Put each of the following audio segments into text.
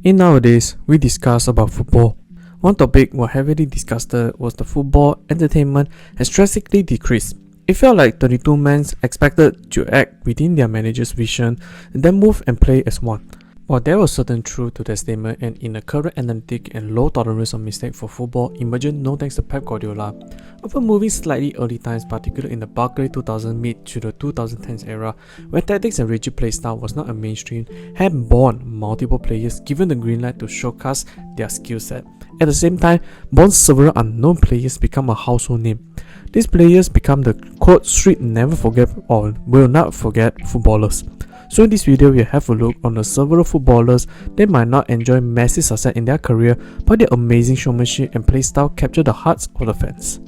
In nowadays, we discuss about football. One topic we heavily discussed was the football entertainment has drastically decreased. It felt like 32 men expected to act within their manager's vision and then move and play as one. While there was certain truth to that statement, and in a current analytic and low tolerance of mistake for football emergent no thanks to Pep Guardiola, often moving slightly early times, particularly in the Barclay 2000 mid to the 2010s era, where tactics and rigid playstyle was not a mainstream, had born multiple players given the green light to showcase their skill set. At the same time, born several unknown players become a household name. These players become the quote street never forget or will not forget footballers. So in this video, we'll have a look on the several footballers that might not enjoy massive success in their career, but their amazing showmanship and playstyle capture the hearts of the fans.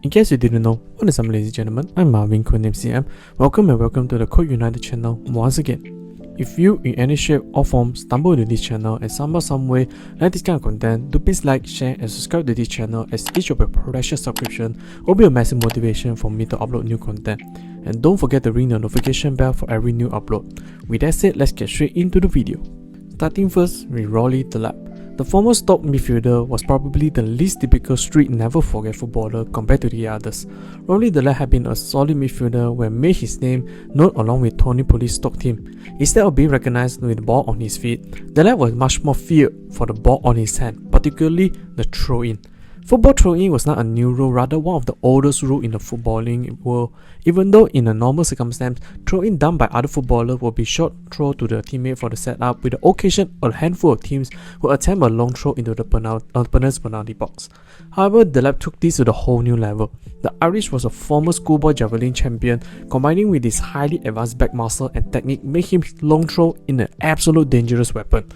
In case you didn't know, what is up ladies and gentlemen, I'm Marvin, codename CM. Welcome to the Code United channel once again. If you in any shape or form stumble into this channel and somehow some way like this kind of content, do please like, share and subscribe to this channel, as each of your precious subscription will be a massive motivation for me to upload new content. And don't forget to ring the notification bell for every new upload. With that said, let's get straight into the video. Starting first with Rory Delap. The former Stoke midfielder was probably the least typical street never forget footballer compared to the others. Rory Delap had been a solid midfielder when made his name known along with Tony Pulis' Stoke team. Instead of being recognised with the ball on his feet, Delap was much more feared for the ball on his hand, particularly the throw-in. Football throw-in was not a new rule, rather one of the oldest rules in the footballing world. Even though in a normal circumstance, throw-in done by other footballers will be short throw to the teammate for the setup, with the occasion a handful of teams will attempt a long throw into the opponent's penalty box. However, Delap took this to the whole new level. The Irish was a former schoolboy javelin champion, combining with his highly advanced back muscle and technique made him long throw in an absolute dangerous weapon.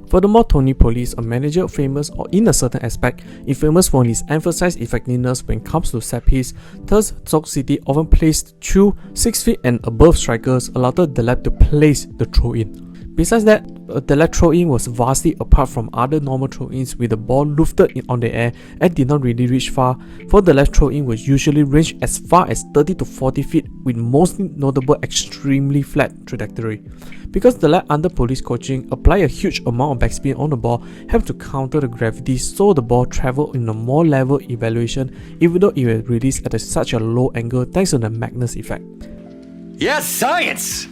Furthermore, Tony Pulis, a manager famous or in a certain aspect infamous for his emphasized effectiveness when it comes to set piece, thus Stoke City often placed 6 feet and above strikers, allowed Delap to place the throw-in. Besides that, Delap throw-in was vastly apart from other normal throw-ins, with the ball lifted on the air and did not really reach far, for the left throw-in was usually ranged as far as 30 to 40 feet with most notable extremely flat trajectory. Because Delap under Pulis coaching applied a huge amount of backspin on the ball, helped to counter the gravity so the ball travelled in a more level elevation even though it was released at such a low angle thanks to the Magnus effect. Yes, science!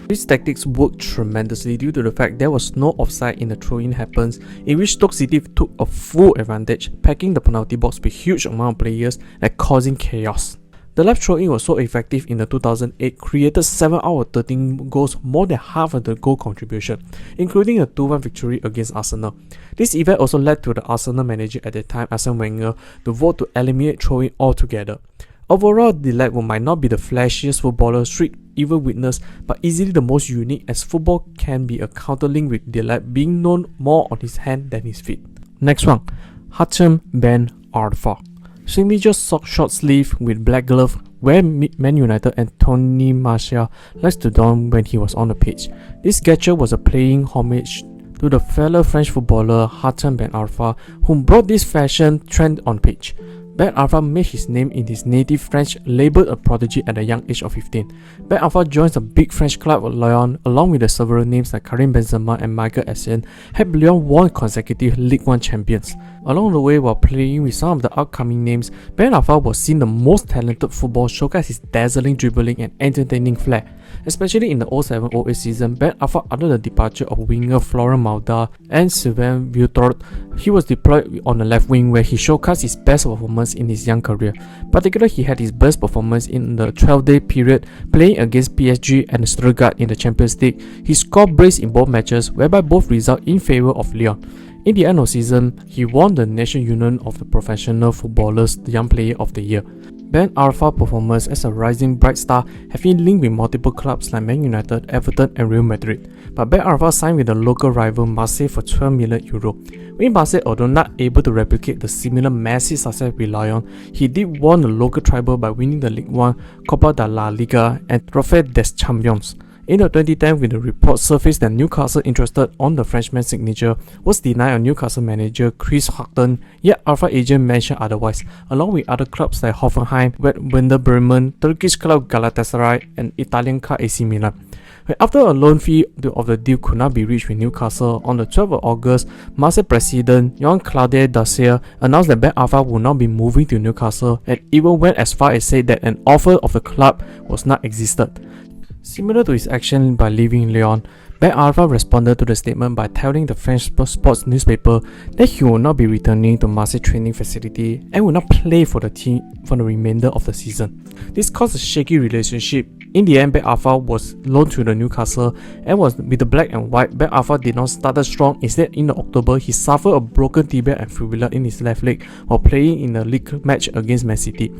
These tactics worked tremendously due to the fact there was no offside in the throw-in happens, in which Stoke City took a full advantage, packing the penalty box with huge amount of players and causing chaos. The left throw-in was so effective in the 2008, created 7 out of 13 goals, more than half of the goal contribution, including a 2-1 victory against Arsenal. This event also led to the Arsenal manager at the time, Arsene Wenger, to vote to eliminate throw-in altogether. Overall, Delap might not be the flashiest footballer street ever witnessed, but easily the most unique, as football can be a counterlink with Delap being known more on his hand than his feet. Next one, Hatem Ben Arfa. Signature sock short sleeve with black glove, where Man Utd and Tony Martial likes to don when he was on the pitch. This gesture was a playing homage to the fellow French footballer Hatem Ben Arfa, who brought this fashion trend on pitch. Ben Arfa made his name in his native French, labelled a prodigy at a young age of 15. Ben Arfa joins the big French club of Lyon, along with the several names like Karim Benzema and Michael Essien, had Lyon won consecutive Ligue 1 champions. Along the way, while playing with some of the upcoming names, Ben Arfa was seen the most talented football, showcase his dazzling dribbling and entertaining flair. Especially in the 07-08 season, Ben Arfa, under the departure of winger Florent Maudin and Sylvain Viator, he was deployed on the left wing, where he showcased his best performance in his young career. Particularly, he had his best performance in the 12-day period playing against PSG and Stuttgart in the Champions League. He scored brace in both matches, whereby both result in favour of Lyon. In the end of the season, he won the National Union of the Professional Footballers Young Player of the Year. Ben Arfa's performance as a rising bright star have been linked with multiple clubs like Man Utd, Everton and Real Madrid, but Ben Arfa signed with the local rival Marseille for €12 million. With Marseille, although not able to replicate the similar massive success with Lyon, he did won the local treble by winning the Ligue 1, Copa de la Liga and Trophée des Champions. In the 2010, when the report surfaced that Newcastle interested on the Frenchman's signature was denied on Newcastle manager Chris Hughton, yet Arfa agent mentioned otherwise, along with other clubs like Hoffenheim, Werder Bremen, Turkish club Galatasaray and Italian club AC Milan. After a loan fee of the deal could not be reached with Newcastle, on the 12th of August, Marseille president Jean-Claude Dacier announced that Ben Arfa would not be moving to Newcastle and even went as far as said that an offer of the club was not existed. Similar to his action by leaving Lyon, Ben Arfa responded to the statement by telling the French sports newspaper that he will not be returning to Marseille training facility and will not play for the team for the remainder of the season. This caused a shaky relationship. In the end, Ben Arfa was loaned to the Newcastle and was with the black and white. Ben Arfa did not start strong. Instead, in October, he suffered a broken tibia and fibula in his left leg while playing in a league match against Man City.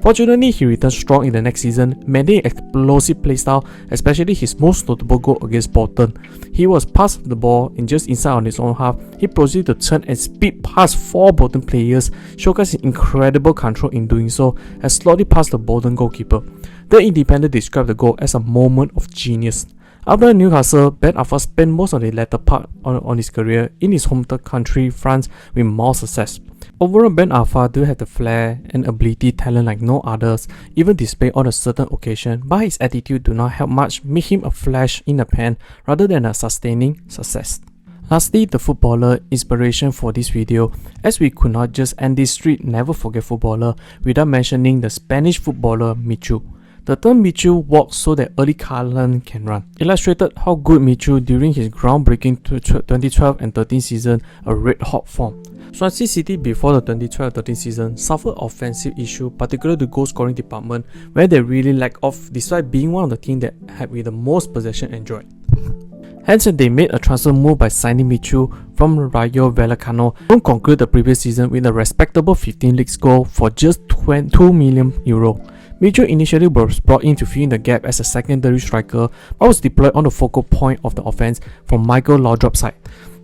Fortunately, he returned strong in the next season, maintaining explosive playstyle, especially his most notable goal against Bolton. He was past the ball in just inside on his own half. He proceeded to turn and speed past 4 Bolton players, showcasing incredible control in doing so, and slowly past the Bolton goalkeeper. The Independent described the goal as a moment of genius. After Newcastle, Ben Arfa spent most of the latter part on his career in his home country, France, with more success. Overall, Ben Arfa do have the flair and ability talent like no others, even displayed on a certain occasion, but his attitude do not help much, make him a flash in the pan rather than a sustaining success. Lastly, the footballer inspiration for this video, as we could not just end this street never forget footballer without mentioning the Spanish footballer Michu. The term Michu walks so that early talent can run, illustrated how good Michu during his groundbreaking 2012 and 13 season, a red-hot form. Swansea City before the 2012-13 season suffered offensive issue, particularly the goal scoring department, where they really lacked off despite being one of the teams that had with the most possession enjoyed. Hence, they made a transfer move by signing Michu from Rayo Vallecano, who concluded the previous season with a respectable 15 league score for just €2 million. Michu initially was brought in to fill in the gap as a secondary striker, but was deployed on the focal point of the offense from Michael Laudrup's side.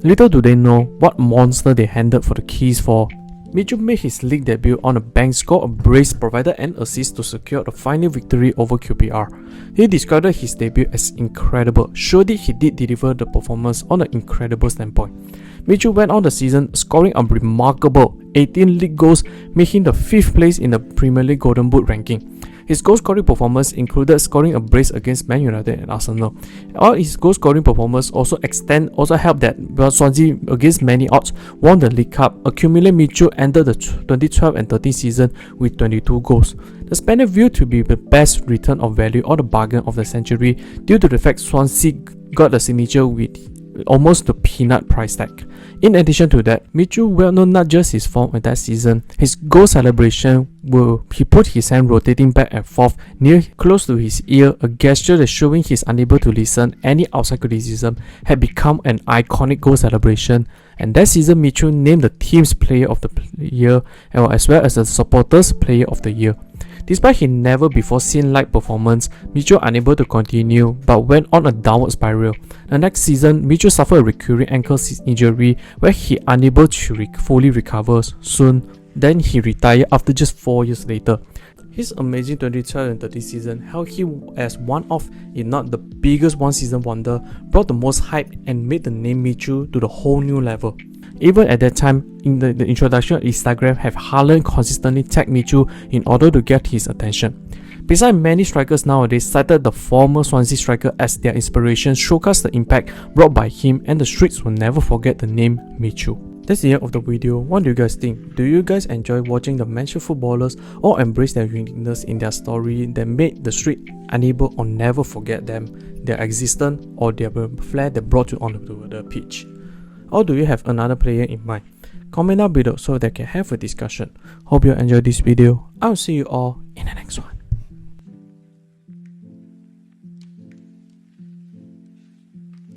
Little do they know what monster they handed for the keys for. Michu made his league debut on a bank, scored a brace, provided an assist to secure the final victory over QPR. He described his debut as incredible. Surely he did deliver the performance on an incredible standpoint. Michu went on the season scoring a remarkable 18 league goals, making the 5th place in the Premier League Golden Boot ranking. His goal scoring performance included scoring a brace against Man Utd and Arsenal. All his goal scoring performance also helped that Swansea against many odds won the League Cup. Accumulated, Michu entered the 2012 and 13 season with 22 goals. The Spaniard viewed to be the best return of value or the bargain of the century due to the fact Swansea got the signature with almost the peanut price tag. In addition to that, Michu well known not just his form in that season, his goal celebration he put his hand rotating back and forth near close to his ear, a gesture that showing he's unable to listen any outside criticism, had become an iconic goal celebration. And that season, Michu named the team's player of the year as well as the supporters player of the year. Despite his never before seen like performance, Michu unable to continue but went on a downward spiral. The next season, Michu suffered a recurring ankle injury where he unable to fully recover soon. Then he retired after just 4 years later. His amazing 2012 and 13 season held him as one of, if not the biggest one-season wonder, brought the most hype and made the name Michu to the whole new level. Even at that time, in the introduction of Instagram, have Haaland consistently tagged Michu in order to get his attention. Besides, many strikers nowadays cited the former Swansea striker as their inspiration, showcased the impact brought by him, and the streets will never forget the name Michu. That's the end of the video. What do you guys think? Do you guys enjoy watching the mentioned footballers or embrace their uniqueness in their story that made the street unable or never forget them, their existence, or their flair that brought you onto the pitch? Or do you have another player in mind? Comment down below so that we can have a discussion. Hope you enjoyed this video. I'll see you all in the next one.